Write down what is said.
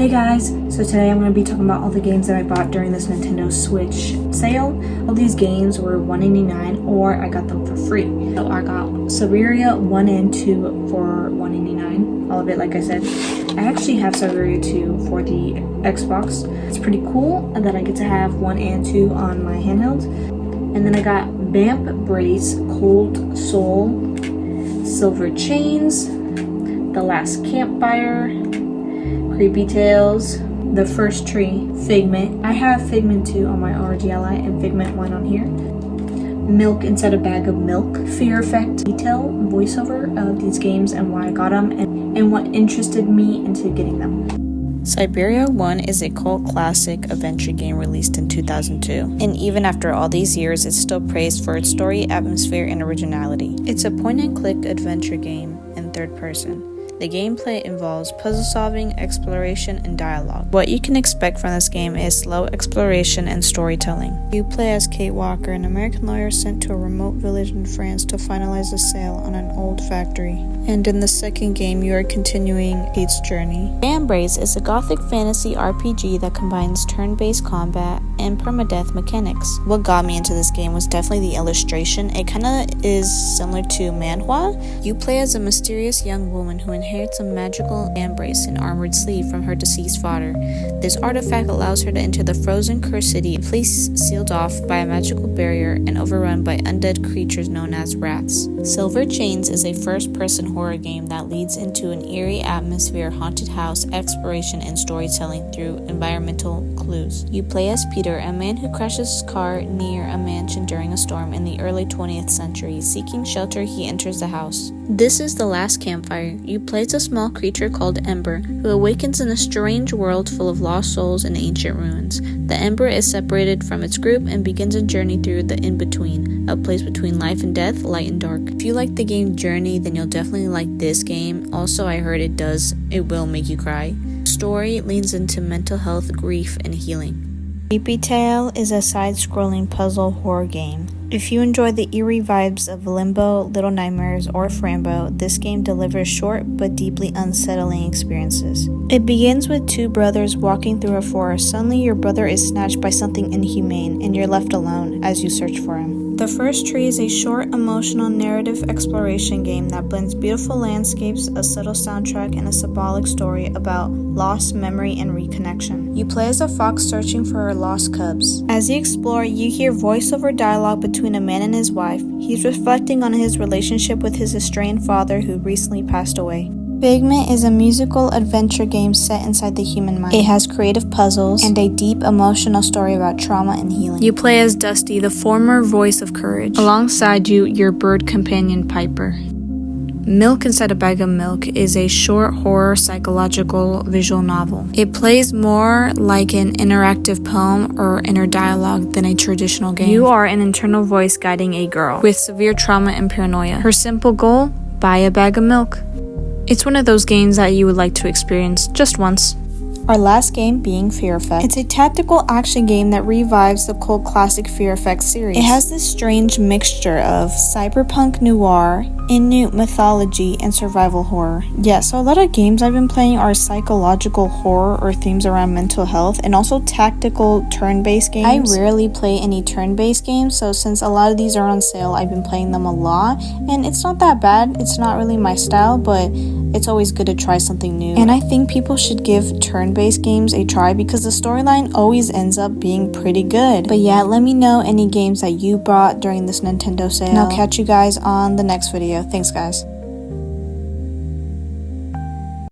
Hey guys, so today I'm going to be talking about all the games that I bought during this Nintendo Switch sale. All these games were $1.89 or I got them for free. So I got Saveria 1 and 2 for $1.89. All of it, like I said. I actually have Saveria 2 for the Xbox. It's pretty cool that I get to have 1 and 2 on my handheld. And then I got Vamp Brace, Cold Soul, Silver Chains, The Last Campfire, Creepy Tales, The First Tree, Figment. I have Figment 2 on my ROG Ally and Figment 1 on here. Milk Inside a Bag of Milk, Fear Effect, detail voiceover of these games and why I got them and what interested me into getting them. Saveria 1 is a cult classic adventure game released in 2002, and even after all these years, it's still praised for its story, atmosphere, and originality. It's a point-and-click adventure game in third person. The gameplay involves puzzle solving, exploration, and dialogue. What you can expect from this game is slow exploration and storytelling. You play as Kate Walker, an American lawyer sent to a remote village in France to finalize a sale on an old factory. And in the second game, you are continuing Kate's journey. Vamp Brace is a gothic fantasy RPG that combines turn-based combat and permadeath mechanics. What got me into this game was definitely the illustration. It kinda is similar to manhwa. You play as a mysterious young woman who inherits a magical vamp brace and armored sleeve from her deceased father. This artifact allows her to enter the frozen cursed city, a place sealed off by a magical barrier and overrun by undead creatures known as rats. Silver Chains is a first-person horror game that leads into an eerie atmosphere, haunted house, exploration, and storytelling through environmental clues. You play as Peter, a man who crashes his car near a mansion during a storm in the early 20th century. Seeking shelter, he enters the house. This is The Last Campfire. You play as a small creature called Ember, who awakens in a strange world full of lost souls and ancient ruins. The Ember is separated from its group and begins a journey through the in-between, a place between life and death, light and dark. If you like the game Journey, then you'll definitely like this game. Also, I heard it will make you cry. Story leans into mental health, grief, and healing. Creepy Tale is a side-scrolling puzzle horror game. If you enjoy the eerie vibes of Limbo, Little Nightmares, or Frambo, this game delivers short but deeply unsettling experiences. It begins with two brothers walking through a forest. Suddenly, your brother is snatched by something inhumane, and you're left alone as you search for him. The First Tree is a short, emotional, narrative exploration game that blends beautiful landscapes, a subtle soundtrack, and a symbolic story about loss, memory, and reconnection. You play as a fox searching for her lost cubs. As you explore, you hear voiceover dialogue between a man and his wife. He's reflecting on his relationship with his estranged father who recently passed away. Figment is a musical adventure game set inside the human mind. It has creative puzzles and a deep emotional story about trauma and healing. You play as Dusty, the former voice of courage. Alongside you, your bird companion Piper. Milk Inside a Bag of Milk is a short horror psychological visual novel. It plays more like an interactive poem or inner dialogue than a traditional game. You are an internal voice guiding a girl with severe trauma and paranoia. Her simple goal? Buy a bag of milk. It's one of those games that you would like to experience just once. Our last game being Fear Effect. It's a tactical action game that revives the cult classic Fear Effect series. It has this strange mixture of cyberpunk noir, Inuit mythology, and survival horror. Yeah, so a lot of games I've been playing are psychological horror or themes around mental health, and also tactical turn-based games. I rarely play any turn-based games, so since a lot of these are on sale, I've been playing them a lot, and it's not that bad. It's not really my style, but it's always good to try something new. And I think people should give turn-based games a try because the storyline always ends up being pretty good. But yeah, let me know any games that you bought during this Nintendo sale, and I'll catch you guys on the next video. Thanks, guys.